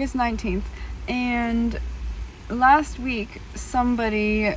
August 19th, and last week somebody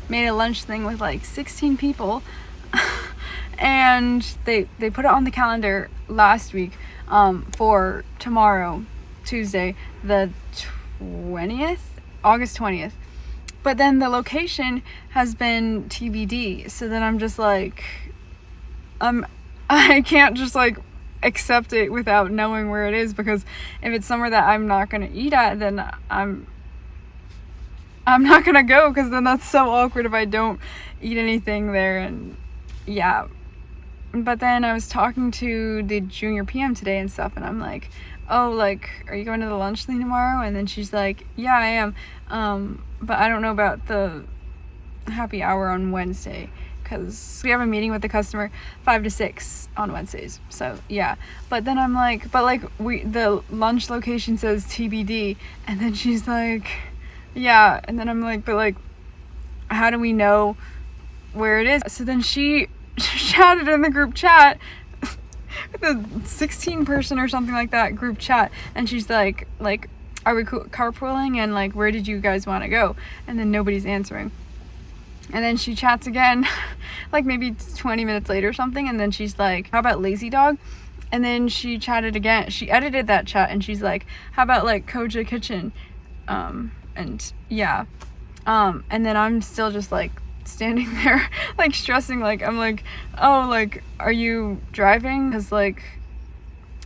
made a lunch thing with like 16 people and they put it on the calendar last week for tomorrow, Tuesday, the 20th, August 20th. But then the location has been TBD. So then I'm just like, I can't just like accept it without knowing where it is, because if it's somewhere that I'm not gonna eat at, then I'm not gonna go, because then that's so awkward if I don't eat anything there. And yeah. But then I was talking to the junior PM today and stuff, and I'm like, oh, like, are you going to the lunch thing tomorrow? And then she's like, yeah, I am. But I don't know about the happy hour on Wednesday, because we have a meeting with the customer 5 to 6 on Wednesdays. So yeah. But then I'm like, the lunch location says TBD, and then she's like, yeah. And then I'm like, but like, how do we know where it is? So then she chatted in the group chat, the 16 person or something like that group chat, and she's like, are we carpooling, and like, where did you guys want to go? And then nobody's answering. And then she chats again like maybe 20 minutes later or something, and then she's like, how about Lazy Dog? And then she chatted again, she edited that chat, and she's like, how about like Koja Kitchen? And yeah. And then I'm still just like standing there like stressing, like I'm like, oh, like, are you driving? Because like,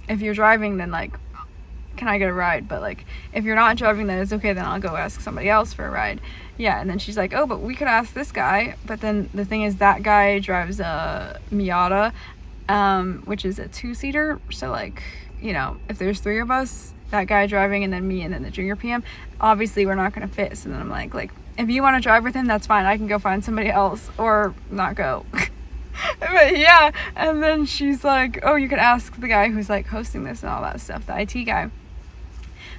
if you're driving, then like, can I get a ride? But like, if you're not driving, then it's okay, then I'll go ask somebody else for a ride. Yeah. And then she's like, oh, but we could ask this guy. But then the thing is, that guy drives a Miata, which is a 2-seater. So like, you know, if there's 3 of us, that guy driving, and then me, and then the junior PM, obviously we're not gonna fit. So then I'm like, if you want to drive with him, that's fine. I can go find somebody else or not go. But yeah. And then she's like, oh, you could ask the guy who's like hosting this and all that stuff, the IT guy.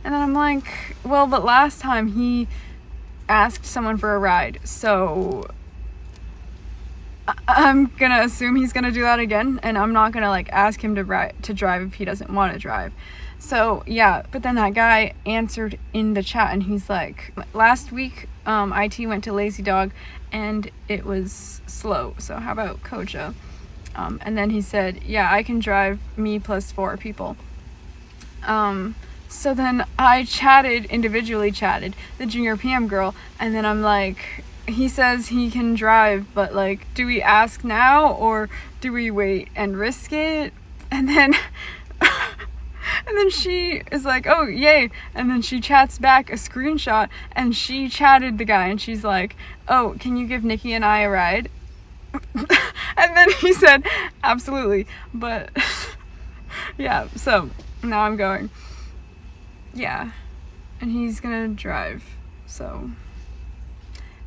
And then I'm like, well, but last time he asked someone for a ride, so I'm gonna assume he's gonna do that again, and I'm not gonna like ask him to drive if he doesn't want to drive. So yeah. But then that guy answered in the chat, and he's like, last week IT went to Lazy Dog and it was slow, so how about Koja? And then he said, yeah, I can drive, me plus 4 people. So then I individually chatted the junior PM girl, and then I'm like, he says he can drive, but like, do we ask now or do we wait and risk it? And then and then she is like, oh, yay. And then she chats back a screenshot, and she chatted the guy, and she's like, oh, can you give Nikki and I a ride? And then he said, absolutely. But yeah, so now I'm going. Yeah. And he's gonna drive. So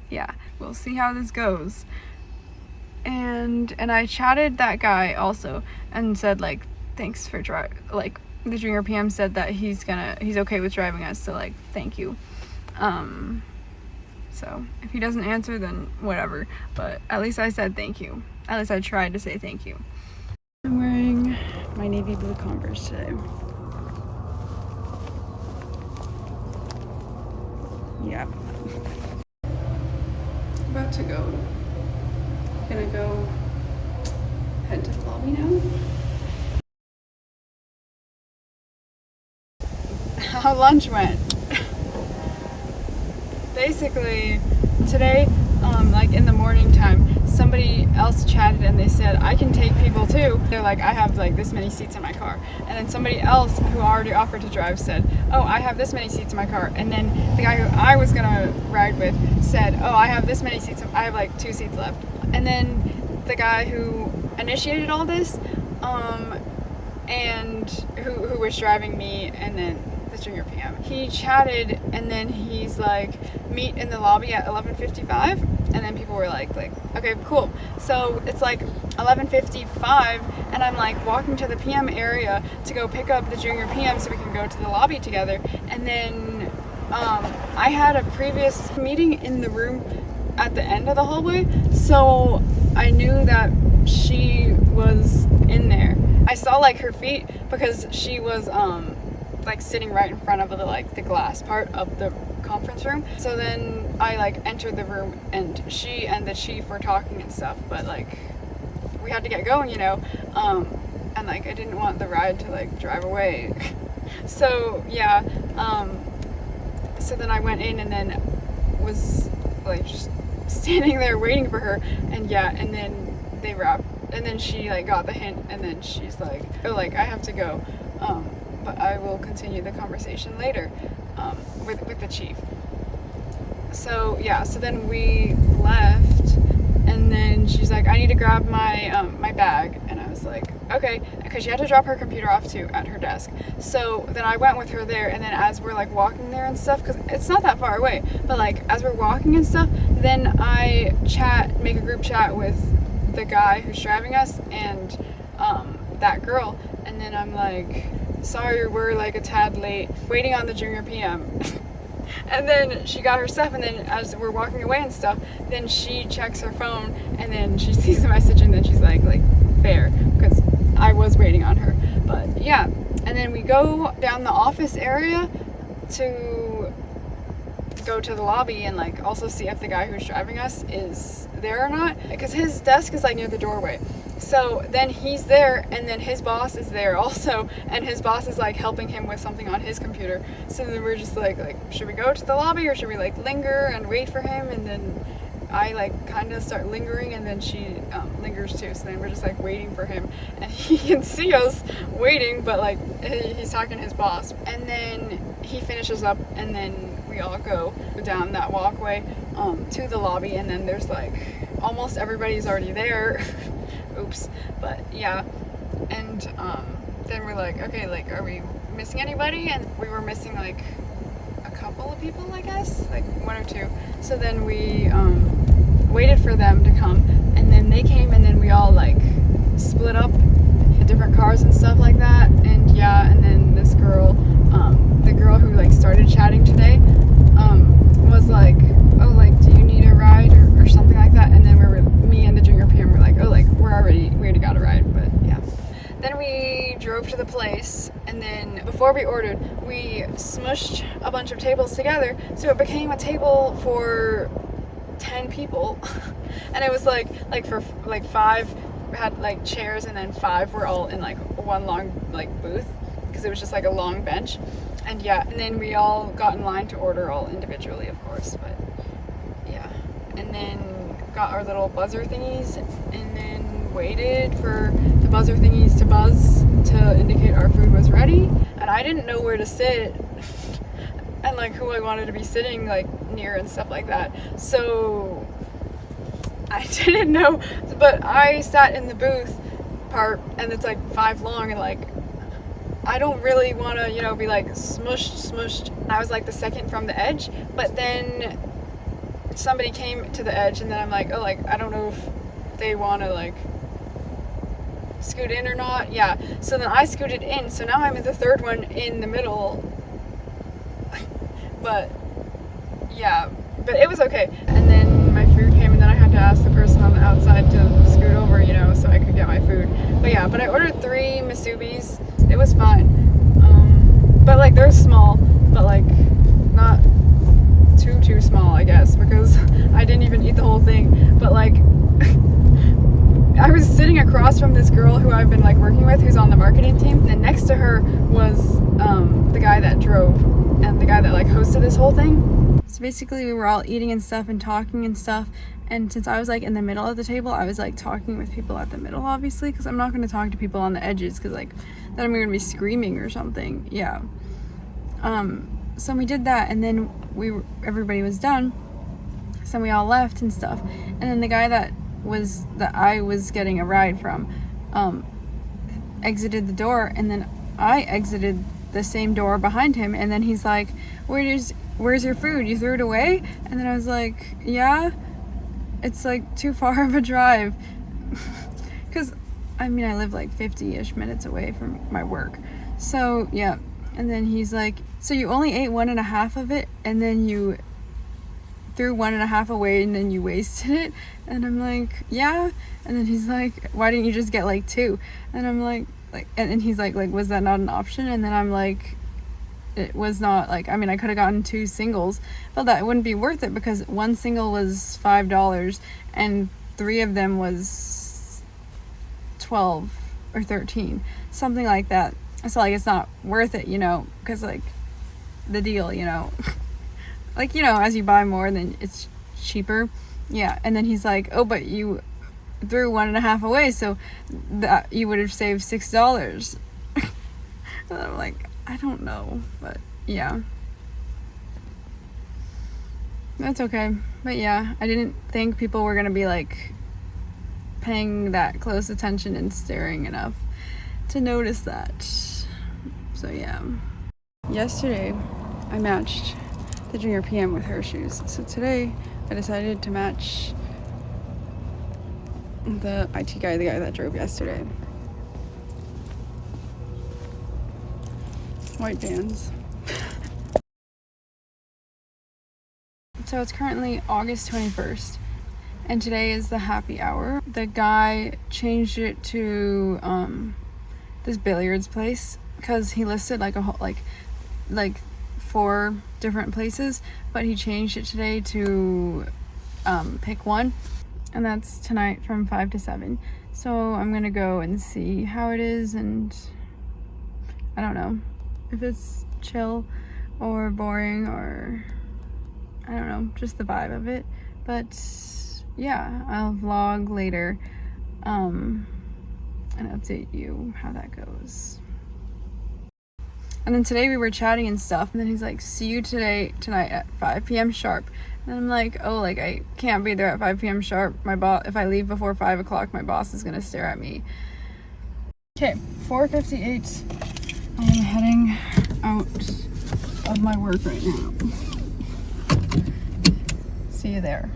yeah, we'll see how this goes. And I chatted that guy also and said like, thanks for like, the junior PM said that he's okay with driving us, so like, thank you. So if he doesn't answer, then whatever, but at least I said thank you. At least I tried to say thank you. I'm wearing my navy blue Converse today. Yeah. About to go. Gonna go head to the lobby now. How lunch went. Basically, today, like in the morning time, somebody else chatted and they said, I can take people too. They're like, I have like this many seats in my car. And then somebody else who already offered to drive said, oh, I have this many seats in my car. And then the guy who I was gonna ride with said, oh, I have this many seats. I have like 2 seats left. And then the guy who initiated all this, and who was driving me, and then the junior PM, he chatted, and then he's like, meet in the lobby at 11:55, and then people were like, okay, cool. So it's like 11:55, and I'm like walking to the PM area to go pick up the junior PM so we can go to the lobby together. And then I had a previous meeting in the room at the end of the hallway, so I knew that she was in there. I saw like her feet because she was like sitting right in front of the glass part of the conference room. So then I like entered the room, and she and the chief were talking and stuff, but like we had to get going, you know, and like I didn't want the ride to like drive away. So yeah, so then I went in and then was like just standing there waiting for her, and yeah, and then they wrapped, and then she like got the hint, and then she's like, oh, like I have to go, but I will continue the conversation later, with the chief. So yeah, so then we left, and then she's like, I need to grab my my bag, and I was like, okay, because she had to drop her computer off too at her desk. So then I went with her there, and then as we're like walking there and stuff, because it's not that far away, but like as we're walking and stuff, then I make a group chat with the guy who's driving us and that girl, and then I'm like, sorry, we're like a tad late, waiting on the junior PM. And then she got her stuff, and then as we're walking away and stuff, then she checks her phone, and then she sees the message, and then she's like fair, because I was waiting on her. But yeah, and then we go down the office area to go to the lobby and like also see if the guy who's driving us is there or not, because his desk is like near the doorway. So then he's there, and then his boss is there also, and his boss is like helping him with something on his computer. So then we're just like should we go to the lobby, or should we like linger and wait for him? And then I like kind of start lingering, and then she lingers too. So then we're just like waiting for him, and he can see us waiting, but like he's talking to his boss. And then he finishes up, and then we all go down that walkway to the lobby, and then there's like almost everybody's already there. Oops. But yeah, and then we're like, okay, like are we missing anybody? And we were missing like a couple of people, I guess, like one or two. So then we waited for them to come, and then they came, and then we all like split up in different cars and stuff like that. And yeah, and then this girl, the girl who like started chatting today, was like, oh, like do you need a ride or something like that? And then me and the junior PM were like, oh, like we already got a ride. But yeah, then we drove to the place, and then before we ordered, we smushed a bunch of tables together, so it became a table for 10 people. And it was like for like 5 had like chairs, and then 5 were all in like one long like booth, because it was just like a long bench. And yeah, and then we all got in line to order all individually, of course. But yeah, and then got our little buzzer thingies, and then waited for the buzzer thingies to buzz to indicate our food was ready. And I didn't know where to sit and like who I wanted to be sitting like near and stuff like that. So I didn't know, but I sat in the booth part, and it's like 5 long, and like I don't really want to, you know, be like smushed. I was like the second from the edge, but then somebody came to the edge, and then I'm like, oh, like I don't know if they want to like scoot in or not. Yeah, so then I scooted in, so now I'm in the third one in the middle. But yeah, but it was okay. And then my food came, and then I had to ask the person on the outside to scoot over, you know, so I could get my food. But yeah, but I ordered 3 Misubis. It was fine. But like they're small, but like not too small, I guess, because I didn't even eat the whole thing. But like I was sitting across from this girl who I've been like working with, who's on the marketing team, and then next to her was the guy that drove and the guy that like hosted this whole thing. So basically we were all eating and stuff and talking and stuff, and since I was like in the middle of the table, I was like talking with people at the middle, obviously, because I'm not going to talk to people on the edges, because like then I'm going to be screaming or something. Yeah. So we did that, and then everybody was done, so we all left and stuff, and then the guy that I was getting a ride from exited the door, and then I exited the same door behind him, and then he's like, where's your food? You threw it away? And then I was like, yeah, it's like too far of a drive. Because I mean, I live like 50-ish minutes away from my work. So yeah, and then he's like, so you only ate 1.5 of it, and then you threw 1.5 away, and then you wasted it? And I'm like, yeah. And then he's like, why didn't you just get like 2? And I'm like and he's like was that not an option? And then I'm like, it was not like, I mean, I could have gotten 2 singles, but that wouldn't be worth it because one single was $5 and 3 of them was 12 or 13, something like that. So like it's not worth it, you know, because like the deal, you know, like, you know, as you buy more then it's cheaper. Yeah. And then he's like, oh, but you threw 1.5 away, so that you would have saved $6. And I'm like, I don't know, but yeah, that's okay. But yeah, I didn't think people were gonna be like paying that close attention and staring enough to notice that. So yeah, yesterday I matched the junior PM with her shoes, so today I decided to match the IT guy, the guy that drove yesterday. White Vans. So it's currently August 21st and today is the happy hour. The guy changed it to this billiards place because he listed like a whole like 4 different places, but he changed it today to pick one, and that's tonight from 5 to 7. So I'm gonna go and see how it is, and I don't know if it's chill or boring or I don't know, just the vibe of it. But yeah, I'll vlog later and update you how that goes. And then today we were chatting and stuff, and then he's like, see you tonight at 5 p.m. sharp. And I'm like, oh, like I can't be there at 5 p.m. sharp. My boss, if I leave before 5 o'clock, my boss is gonna stare at me. Okay, 4:58. I am heading out of my work right now. See you there.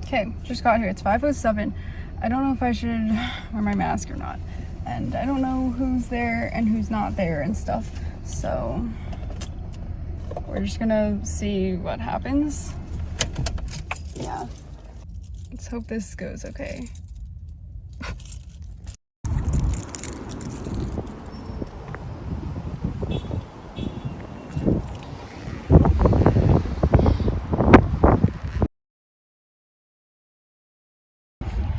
Okay, just got here. It's 5:07. I don't know if I should wear my mask or not. And I don't know who's there and who's not there and stuff. So we're just gonna see what happens. Yeah. Let's hope this goes okay.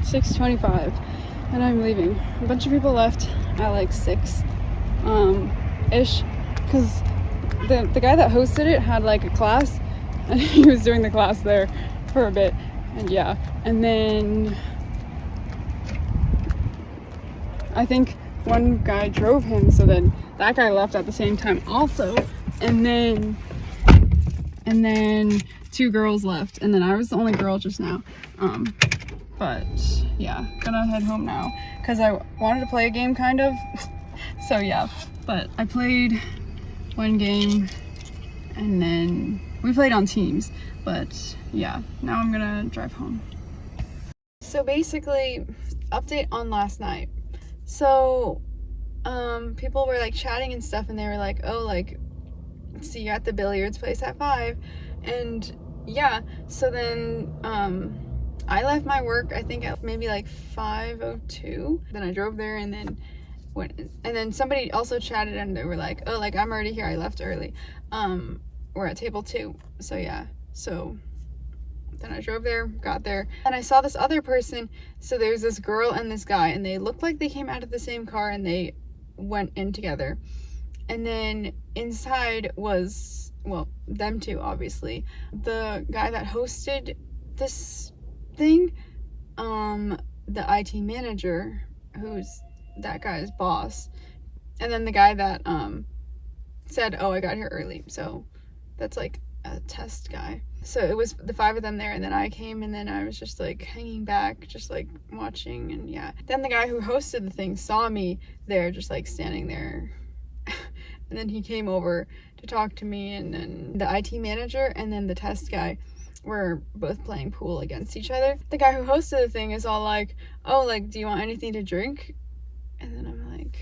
6:25 and I'm leaving. A bunch of people left at like 6 ish because the guy that hosted it had like a class and he was doing the class there for a bit, and yeah, and then I think one guy drove him, so then that guy left at the same time also, and then 2 girls left, and then I was the only girl just now. But yeah, gonna head home now because I wanted to play a game kind of. So yeah, but I played one game and then we played on Teams, but yeah, now I'm gonna drive home. So basically, update on last night. So people were like chatting and stuff, and they were like, oh, like, see you at the billiards place at 5. And yeah, so then I left my work, I think at maybe like 5:02. Then I drove there and then went, and then somebody also chatted and they were like, oh, like, I'm already here, I left early. We're at table 2. So yeah, so then I drove there, got there, and I saw this other person. So there's this girl and this guy, and they looked like they came out of the same car and they went in together. And then inside was, well, them two, obviously. The guy that hosted this thing, the IT manager, who's that guy's boss, and then the guy that said, oh, I got here early, so that's like a test guy. So it was the 5 of them there, and then I came, and then I was just like hanging back, just like watching. And yeah, then the guy who hosted the thing saw me there, just like standing there. And then he came over to talk to me, and then the IT manager and then the test guy were both playing pool against each other. The guy who hosted the thing is all like, oh, like, do you want anything to drink? And then I'm like,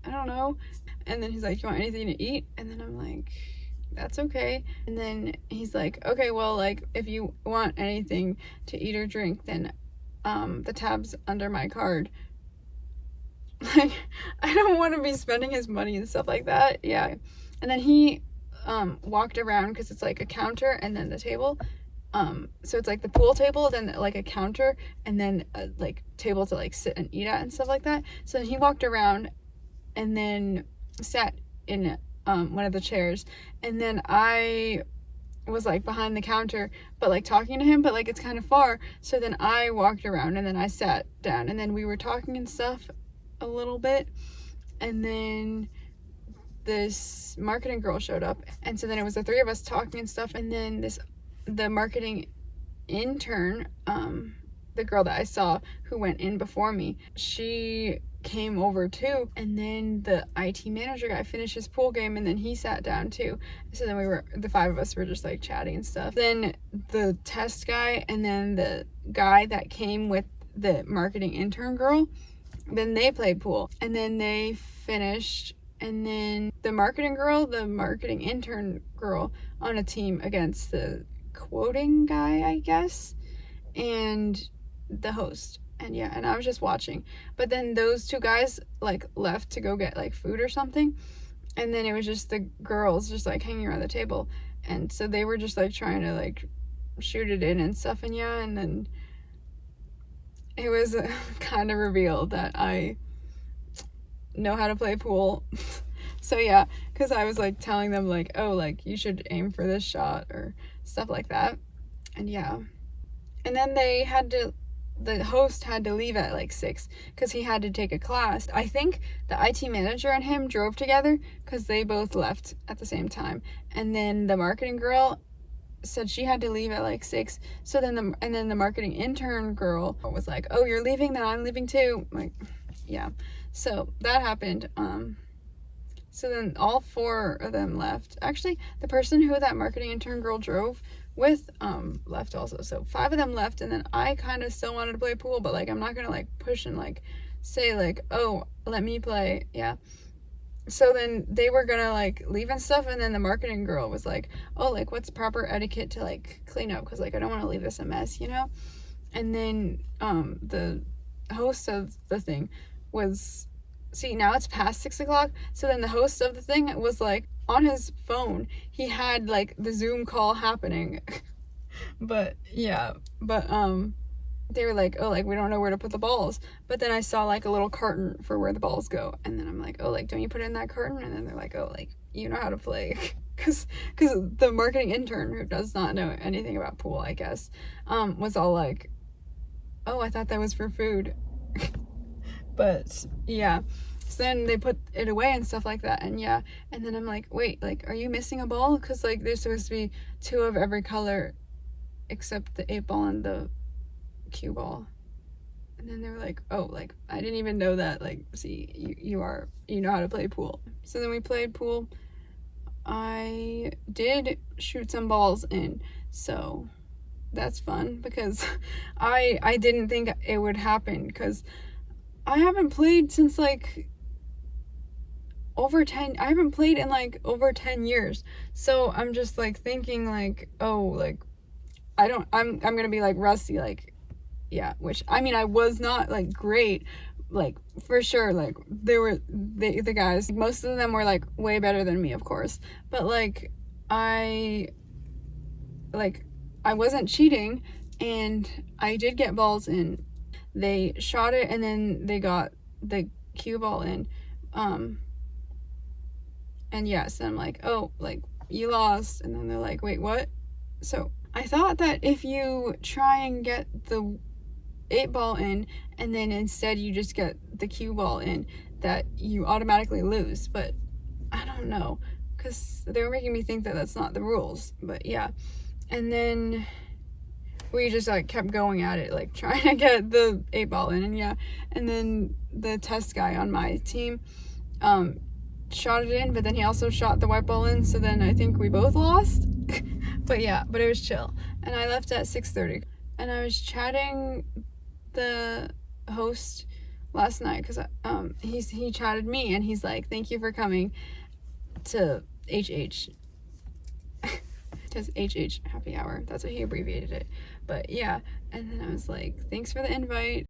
I don't know. And then he's like, you want anything to eat? And then I'm like, that's okay. And then he's like, okay, well, like, if you want anything to eat or drink, then the tab's under my card. Like, I don't want to be spending his money and stuff like that. Yeah. And then he walked around, because it's like a counter and then the table. So it's like the pool table, then like a counter, and then a like table to like sit and eat at and stuff like that. So then he walked around and then sat in one of the chairs, and then I was like behind the counter but like talking to him, but like it's kind of far. So then I walked around and then I sat down, and then we were talking and stuff a little bit, and then this marketing girl showed up, and so then it was the three of us talking and stuff, and then the marketing intern, the girl that I saw who went in before me, she came over too, and then the IT manager guy finished his pool game, and then he sat down too. So then the five of us were just like chatting and stuff. Then the test guy and then the guy that came with the marketing intern girl, then they played pool, and then they finished, and then the marketing intern girl on a team against the quoting guy, I guess, and the host. And yeah, and I was just watching. But then those two guys like left to go get like food or something, and then it was just the girls just like hanging around the table, and so they were just like trying to like shoot it in and stuff. And yeah, and then it was kind of revealed that I know how to play pool. So yeah, because I was like telling them like, oh, like you should aim for this shot or stuff like that. And yeah, and then the host had to leave at like 6 because he had to take a class. I think the IT manager and him drove together because they both left at the same time. And then the marketing girl said she had to leave at like 6. So then the marketing intern girl was like, oh, you're leaving, then I'm leaving too. Like, yeah. So that happened. So then all 4 of them left. Actually, the person who that marketing intern girl drove with left also. So 5 of them left, and then I kind of still wanted to play pool, but like I'm not gonna like push and like say like, oh, let me play. Yeah. So then they were gonna like leave and stuff, and then the marketing girl was like, oh, like what's proper etiquette to like clean up, because like I don't want to leave this a mess, you know. And then the host of the thing was, see, now it's past 6 o'clock, so then the host of the thing was like on his phone, he had like the Zoom call happening. But yeah, but they were like, oh, like we don't know where to put the balls. But then I saw like a little carton for where the balls go, and then I'm like, oh, like don't you put it in that carton? And then they're like, oh, like you know how to play. Because the marketing intern, who does not know anything about pool, I guess, was all like, oh, I thought that was for food. But yeah, so then they put it away and stuff like that. And yeah, and then I'm like, wait, like are you missing a ball? Because like there's supposed to be 2 of every color except the 8 ball and the cue ball. And then they were like, oh, like I didn't even know that. Like, see, you know how to play pool. So then we played pool. I did shoot some balls in, so that's fun, because I didn't think it would happen, because I haven't played since like I haven't played in like over 10 years. So I'm just like thinking like, oh, like I'm gonna be like rusty, like, yeah, which I mean I was not like great, like for sure, like there were the guys, most of them were like way better than me, of course, but like I wasn't cheating, and I did get balls in. They shot it, and then they got the cue ball in, and yes, I'm like, oh, like you lost. And then they're like, wait, what? So I thought that if you try and get the 8 ball in, and then instead you just get the cue ball in, that you automatically lose. But I don't know, because they were making me think that that's not the rules. But yeah, and then we just like kept going at it, like trying to get the 8 ball in. And yeah, and then the test guy on my team shot it in, but then he also shot the white ball in, so then I think we both lost. But yeah, but it was chill. And I left at 6:30, and I was chatting the host last night, because he chatted me, and he's like, thank you for coming to HH. Because HH, happy hour, that's what he abbreviated it. But yeah, and then I was like, thanks for the invite.